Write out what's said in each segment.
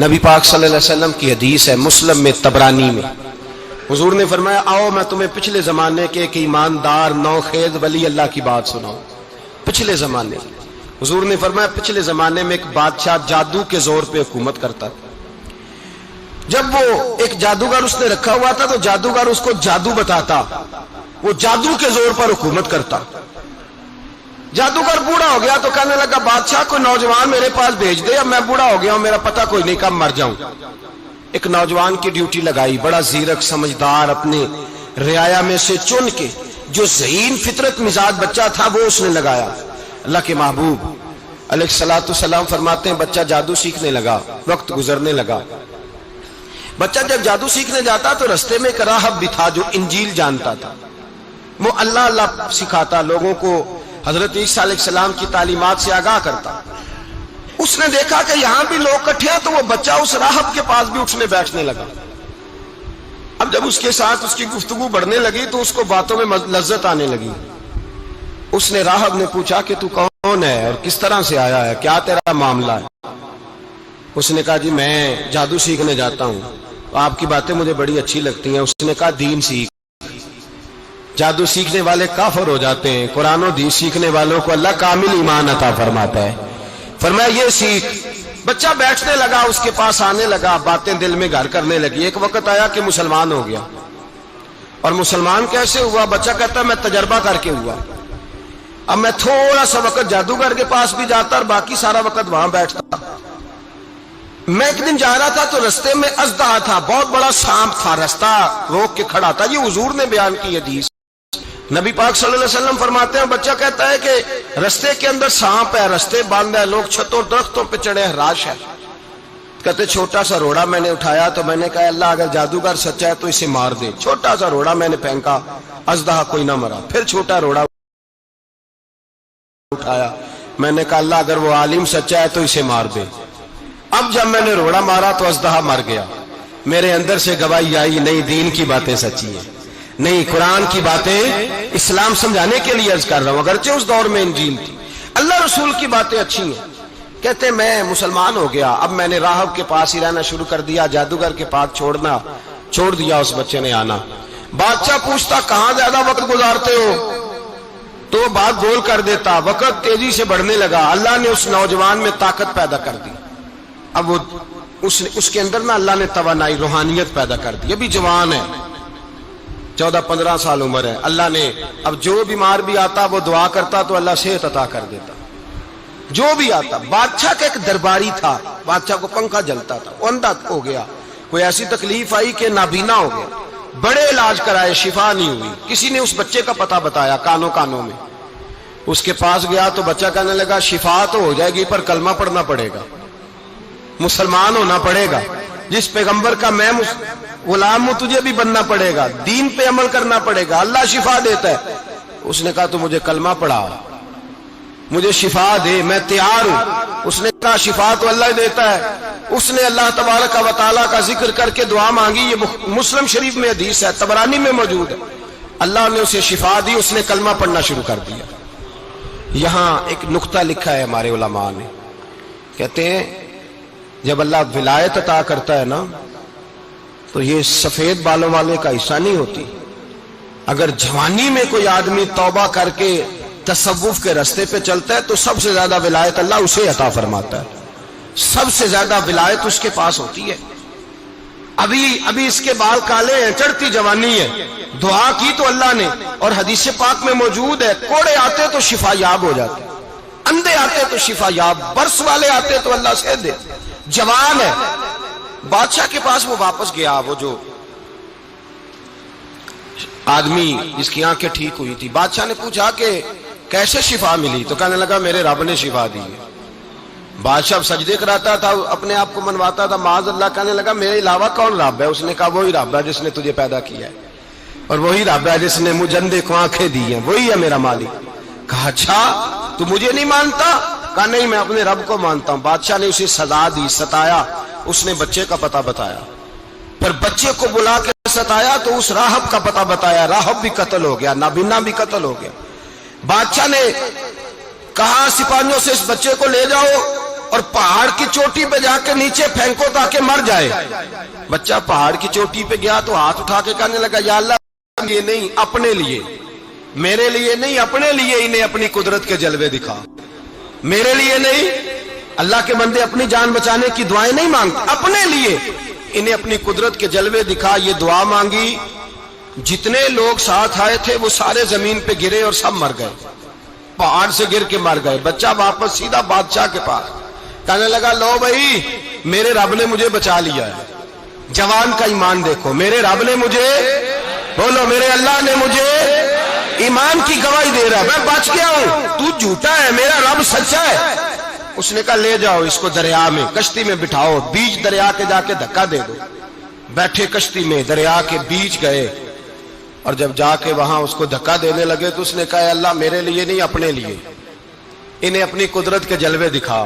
نبی پاک صلی اللہ علیہ وسلم کی حدیث ہے مسلم میں طبرانی میں، حضور نے فرمایا آؤ میں تمہیں پچھلے زمانے کے ایک ایماندار نوخیز ولی اللہ کی بات سناؤں۔ پچھلے زمانے حضور نے فرمایا پچھلے زمانے میں ایک بادشاہ جادو کے زور پہ حکومت کرتا تھا۔ جب وہ ایک جادوگر اس نے رکھا ہوا تھا تو جادوگر اس کو جادو بتاتا، وہ جادو کے زور پر حکومت کرتا۔ جادوگر بوڑھا ہو گیا تو کہنے لگا بادشاہ کوئی نوجوان میرے پاس بھیج دے، اب میں بوڑھا ہو گیا ہوں میرا پتہ کوئی نہیں کب مر جاؤں۔ ایک نوجوان کی ڈیوٹی لگائی، بڑا زیرک سمجھدار، اپنے رعایا میں سے چن کے جو ذہین فطرت مزاج بچہ تھا وہ اس نے لگایا۔ اللہ کے محبوب علیہ الصلوۃ والسلام فرماتے ہیں بچہ جادو سیکھنے لگا، وقت گزرنے لگا۔ بچہ جب جادو سیکھنے جاتا تو رستے میں ایک راہب بھی تھا جو انجیل جانتا تھا، وہ اللہ اللہ سکھاتا، لوگوں کو حضرت عیسیٰ علیہ السلام کی تعلیمات سے آگاہ کرتا۔ اس نے دیکھا کہ یہاں بھی لوگ اکٹھے ہیں تو وہ بچہ اس راہب کے پاس بھی اٹھنے بیٹھنے لگا۔ اب جب اس کے ساتھ اس کی گفتگو بڑھنے لگی تو اس کو باتوں میں لذت آنے لگی۔ اس نے راہب نے پوچھا کہ تو کون ہے اور کس طرح سے آیا ہے، کیا تیرا معاملہ ہے؟ اس نے کہا جی میں جادو سیکھنے جاتا ہوں، آپ کی باتیں مجھے بڑی اچھی لگتی ہیں۔ اس نے کہا دین سیکھ، جادو سیکھنے والے کافر ہو جاتے ہیں، قرآن و حدیث سیکھنے والوں کو اللہ کامل ایمان عطا فرماتا ہے۔ فرمایا یہ سیکھ۔ بچہ بیٹھنے لگا، اس کے پاس آنے لگا، باتیں دل میں گھر کرنے لگی۔ ایک وقت آیا کہ مسلمان ہو گیا، اور مسلمان کیسے ہوا؟ بچہ کہتا میں تجربہ کر کے ہوا۔ اب میں تھوڑا سا وقت جادوگر کے پاس بھی جاتا اور باقی سارا وقت وہاں بیٹھتا۔ میں ایک دن جا رہا تھا تو رستے میں اژدہا تھا، بہت بڑا سانپ تھا، رستہ روک کے کھڑا تھا۔ یہ حضور نے بیان کی حدیث۔ نبی پاک صلی اللہ علیہ وسلم فرماتے ہیں بچہ کہتا ہے کہ رستے کے اندر سانپ ہے، رستے بند ہے، لوگ چھتوں درختوں پہ چڑھے ہیں، راش ہے۔ کہتے چھوٹا سا روڑا میں نے اٹھایا تو میں نے کہا اللہ اگر جادوگر سچا ہے تو اسے مار دے۔ چھوٹا سا روڑا میں نے پھینکا، اژدہا کوئی نہ مرا۔ پھر چھوٹا روڑا اٹھایا، میں نے کہا اللہ اگر وہ عالم سچا ہے تو اسے مار دے۔ اب جب میں نے روڑا مارا تو اژدہا مر گیا۔ میرے اندر سے گواہی آئی نہیں دین کی باتیں سچی ہیں، نہیں قرآن کی باتیں اسلام سمجھانے کے لیے عرض کر رہا ہوں، اگرچہ اس دور میں انجیل تھی۔ اللہ رسول کی باتیں اچھی ہیں۔ کہتے میں مسلمان ہو گیا، اب میں نے راہب کے پاس ہی رہنا شروع کر دیا، جادوگر کے پاس چھوڑ دیا۔ اس بچے نے آنا، بادشاہ پوچھتا کہاں زیادہ وقت گزارتے ہو تو وہ بات گول کر دیتا۔ وقت تیزی سے بڑھنے لگا، اللہ نے اس نوجوان میں طاقت پیدا کر دی۔ اب وہ اس کے اندر نا اللہ نے توانائی روحانیت پیدا کر دی، ابھی جوان ہے، 14-15 سال عمر ہے۔ اللہ نے اب جو بیمار بھی آتا وہ دعا کرتا تو اللہ صحت عطا کر دیتا، جو بھی آتا۔ بادشاہ کا ایک درباری تھا، بادشاہ کو پنکھا جلتا تھا، وہ اندھا ہو گیا، کوئی ایسی تکلیف آئی کہ نابینا ہو گیا، بڑے علاج کرائے شفا نہیں ہوئی۔ کسی نے اس بچے کا پتہ بتایا کانوں میں، اس کے پاس گیا تو بچہ کہنے لگا شفا تو ہو جائے گی پر کلمہ پڑھنا پڑے گا، مسلمان ہونا پڑے گا، جس پیغمبر کا میں غلام ہوں تجھے بھی بننا پڑے گا، دین پہ عمل کرنا پڑے گا، اللہ شفا دیتا ہے۔ اس نے کہا تو مجھے کلمہ پڑھا، مجھے شفا دے، میں تیار ہوں۔ اس نے کہا شفا تو اللہ دیتا ہے۔ اس نے اللہ تبارک و تعالیٰ کا ذکر کر کے دعا مانگی، یہ مسلم شریف میں حدیث ہے، طبرانی میں موجود ہے۔ اللہ نے اسے شفا دی، اس نے کلمہ پڑھنا شروع کر دیا۔ یہاں ایک نقطہ لکھا ہے ہمارے علماء نے، کہتے ہیں جب اللہ ولایت عطا کرتا ہے نا تو یہ سفید بالوں والے کا حصہ نہیں ہوتی۔ اگر جوانی میں کوئی آدمی توبہ کر کے تصوف کے راستے پہ چلتا ہے تو سب سے زیادہ ولایت اللہ اسے عطا فرماتا ہے، سب سے زیادہ ولایت اس کے پاس ہوتی ہے۔ ابھی اس کے بال کالے ہیں، چڑھتی جوانی ہے، دعا کی تو اللہ نے، اور حدیث پاک میں موجود ہے کوڑے آتے تو شفا یاب ہو جاتے، اندھے آتے تو شفا یاب، برس والے آتے تو اللہ سے دے۔ جوان ہے، بادشاہ کے پاس وہ واپس گیا، وہ جو آدمی جس کی آنکھیں ٹھیک ہوئی تھی۔ بادشاہ نے پوچھا کہ کیسے شفا ملی؟ تو کہنے لگا میرے رب نے شفا دی ہے۔ بادشاہ سجدے کراتا تھا، اپنے آپ کو منواتا تھا، معاذ اللہ، کہنے لگا میرے علاوہ کون رب ہے؟ اس نے کہا وہی رب ہے جس نے تجھے پیدا کیا ہے، اور وہی رب ہے جس نے مجھے اندھے کو آنکھیں دی ہیں، وہی ہے میرا مالک۔ کہا اچھا تو مجھے نہیں مانتا؟ کہا نہیں میں اپنے رب کو مانتا ہوں۔ بادشاہ نے اسے سزا دی، ستایا، اس نے بچے کا پتہ بتایا، پھر بچے کو بلا کے ستایا تو اس راہب کا پتہ بتایا، راہب بھی قتل ہو گیا، نابینا بھی قتل ہو گیا۔ بادشاہ نے کہا سپاہیوں سے اس بچے کو لے جاؤ اور پہاڑ کی چوٹی پہ جا کے نیچے پھینکو تاکہ مر جائے. بچہ پہاڑ کی چوٹی پہ گیا تو ہاتھ اٹھا کے کہنے لگا یا اللہ یہ نہیں اپنے لیے, میرے لیے نہیں اپنے لیے انہیں اپنی قدرت کے جلوے دکھا, میرے لیے نہیں. اللہ کے بندے اپنی جان بچانے کی دعائیں نہیں مانگتے, اپنے لیے انہیں اپنی قدرت کے جلوے دکھا. یہ دعا مانگی, جتنے لوگ ساتھ آئے تھے وہ سارے زمین پہ گرے اور سب مر گئے, پہاڑ سے گر کے مر گئے. بچہ واپس سیدھا بادشاہ کے پاس کہنے لگا لو بھائی میرے رب نے مجھے بچا لیا ہے. جوان کا ایمان دیکھو, میرے رب نے مجھے, بولو میرے اللہ نے مجھے ایمان کی گواہی دے رہا ہے, میں بچ گیا ہوں, تو جھوٹا ہے, میرا رب سچا ہے. اس نے کہا لے جاؤ اس کو دریا میں, کشتی میں بٹھاؤ, بیچ دریا کے جا کے دھکا دے دو. بیٹھے کشتی میں, دریا کے بیچ گئے, اور جب جا کے وہاں اس کو دھکا دینے لگے تو اس نے کہا اللہ میرے لیے نہیں اپنے لیے انہیں اپنی قدرت کے جلوے دکھا.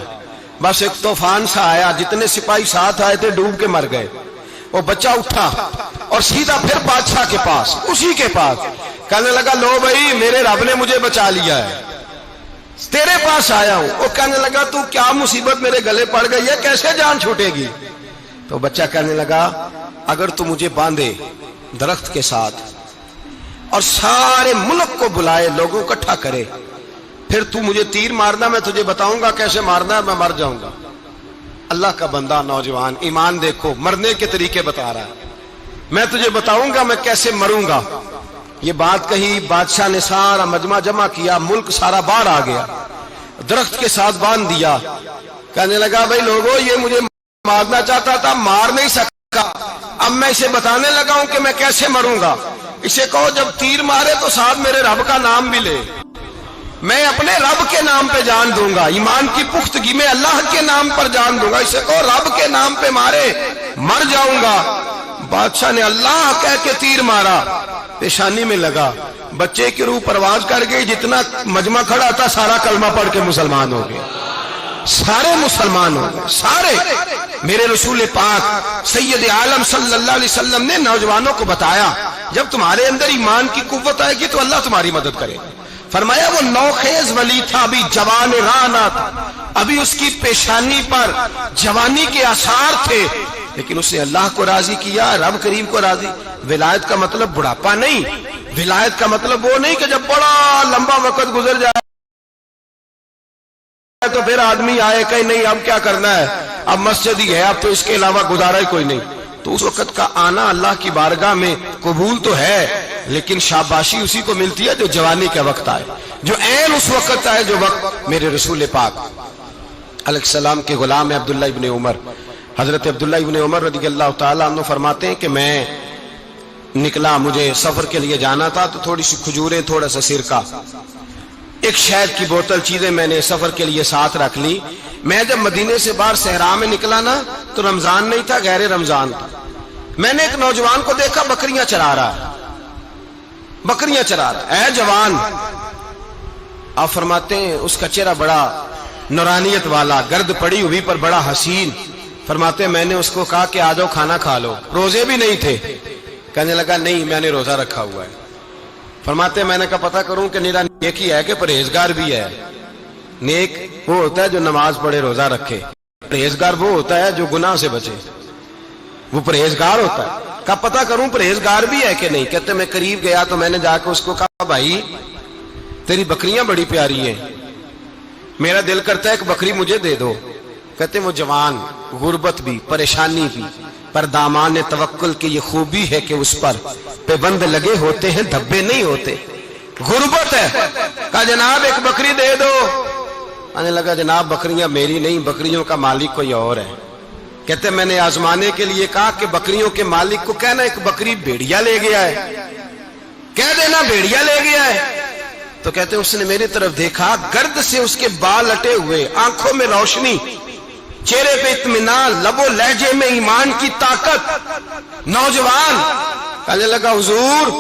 بس ایک طوفان سا آیا, جتنے سپاہی ساتھ آئے تھے ڈوب کے مر گئے. وہ بچہ اٹھا اور سیدھا پھر بادشاہ کے پاس, اسی کے پاس کہنے لگا لو بھائی میرے رب نے مجھے بچا لیا ہے, تیرے پاس آیا ہوں. وہ کہنے لگا تو کیا مصیبت میرے گلے پڑ گئی ہے, کیسے جان چھوٹے گی؟ تو بچہ کہنے لگا اگر تو مجھے باندھے درخت کے ساتھ اور سارے ملک کو بلائے, لوگوں کو اکٹھا کرے, پھر تو مجھے تیر مارنا, میں تجھے بتاؤں گا کیسے مارنا ہے, میں مر جاؤں گا. اللہ کا بندہ نوجوان ایمان دیکھو, مرنے کے طریقے بتا رہا ہے, میں تجھے بتاؤں گا میں کیسے مروں گا. یہ بات کہی, بادشاہ نے سارا مجمع جمع کیا, ملک سارا باہر آ گیا, درخت کے ساتھ باندھ دیا. کہنے لگا بھائی لوگوں یہ مجھے مارنا چاہتا تھا, مار نہیں سکا, اب میں اسے بتانے لگا ہوں کہ میں کیسے مروں گا. اسے کہو جب تیر مارے تو ساتھ میرے رب کا نام بھی لے, میں اپنے رب کے نام پہ جان دوں گا, ایمان کی پختگی میں اللہ کے نام پر جان دوں گا. اسے کہو رب کے نام پہ مارے, مر جاؤں گا. بادشاہ نے اللہ کہہ کے تیر مارا, پیشانی میں لگا, بچے کی روح پرواز کر گئی. جتنا مجمع کھڑا تھا سارا کلمہ پڑھ کے مسلمان ہو گئے, سارے مسلمان ہو گئے سارے. میرے رسول پاک سید عالم صلی اللہ علیہ وسلم نے نوجوانوں کو بتایا جب تمہارے اندر ایمان کی قوت آئے گی تو اللہ تمہاری مدد کرے. فرمایا وہ نوخیز ولی تھا, ابھی جوان رانا تھا, ابھی اس کی پیشانی پر جوانی کے آثار تھے, لیکن اس نے اللہ کو راضی کیا, رب کریم کو راضی. ولایت کا مطلب بڑھاپا نہیں, ولایت کا مطلب وہ نہیں کہ جب بڑا لمبا وقت گزر جائے تو پھر آدمی آئے کہ نہیں اب کیا کرنا ہے, اب مسجد ہی ہے, اب تو اس کے علاوہ گزارا ہی کوئی نہیں. تو اس وقت کا آنا اللہ کی بارگاہ میں قبول تو ہے, لیکن شاباشی اسی کو ملتی ہے جو جوانی کا وقت آئے, جو عین اس وقت آئے جو وقت میرے رسول پاک علیہ السلام کے غلام عبداللہ ابن عمر, حضرت عبداللہ ابن عمر رضی اللہ تعالیٰ عنہ فرماتے ہیں کہ میں نکلا, مجھے سفر کے لیے جانا تھا, تو تھوڑی سی کھجوریں, تھوڑا سا سرکہ, ایک شہد کی بوتل, چیزیں میں نے سفر کے لیے ساتھ رکھ لی. میں جب مدینے سے باہر صحرا میں نکلا نا تو رمضان نہیں تھا, غیر رمضان تھا. میں نے ایک نوجوان کو دیکھا بکریاں چرا رہا ہے, بکریاں چرا رہا ہے. اے جوان, آپ فرماتے ہیں اس کا چہرہ بڑا نورانیت والا, گرد پڑی ہوئی پر بڑا حسین. فرماتے ہیں میں نے اس کو کہا کہ آ جاؤ کھانا کھا لو, روزے بھی نہیں تھے. کہنے لگا نہیں میں نے روزہ رکھا ہوا ہے. فرماتے ہیں میں نے کہا پتہ کروں کہ نیرا نیک ہی ہے کہ پرہیزگار بھی ہے. نیک وہ ہوتا ہے جو نماز پڑھے روزہ رکھے, پرہیزگار وہ ہوتا ہے جو گناہ سے بچے, وہ پرہیزگار ہوتا ہے. کہا پتہ کروں پرہیزگار بھی ہے کہ نہیں. کہتے میں قریب گیا تو میں نے جا کے اس کو کہا بھائی تیری بکریاں بڑی پیاری ہیں, میرا دل کرتا ہے کہ بکری مجھے دے دو. کہتے وہ جوان, غربت بھی پریشانی بھی, پر دامان توکل کی یہ خوبی ہے کہ اس پر پابند لگے ہوتے ہیں, دھبے نہیں ہوتے. غربت ہے. کہا جناب ایک بکری دے دو. آنے لگا جناب بکریاں میری نہیں, بکریوں کا مالک کوئی اور ہے. کہتے میں نے آزمانے کے لیے کہا کہ بکریوں کے مالک کو کہنا ایک بکری بھیڑیا لے گیا ہے, کہہ دینا بھیڑیا لے گیا ہے. تو کہتے اس نے میری طرف دیکھا, گرد سے اس کے بال اٹے ہوئے, آنکھوں میں روشنی, چہرے پہ اطمینان, لب و لہجے میں ایمان کی طاقت. نوجوان کہنے لگا حضور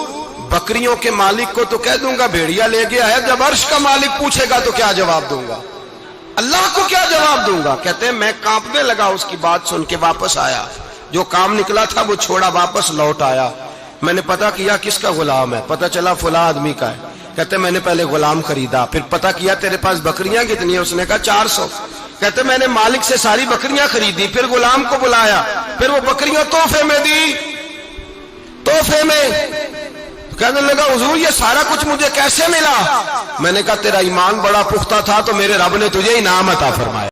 بکریوں کے مالک کو تو کہہ دوں گا بھیڑیا لے گیا ہے, جب عرش کا مالک پوچھے گا تو کیا جواب دوں گا, اللہ کو کیا جواب دوں گا. کہتے ہیں میں کانپنے لگا اس کی بات سن کے, واپس آیا, جو کام نکلا تھا وہ چھوڑا, واپس لوٹ آیا. میں نے پتا کیا کس کا غلام ہے, پتا چلا فلاں آدمی کا ہے. کہتے میں نے پہلے غلام خریدا, پھر پتا کیا تیرے پاس بکریاں کتنی ہیں, اس نے کہا 400. کہتے میں نے مالک سے ساری بکریاں خریدی، پھر غلام کو بلایا، پھر وہ بکریاں تحفے میں دی، تحفے میں۔ کہنے لگا حضور یہ سارا کچھ مجھے کیسے ملا؟ میں نے کہا تیرا ایمان بڑا پختہ تھا تو میرے رب نے تجھے انعام عطا فرمایا۔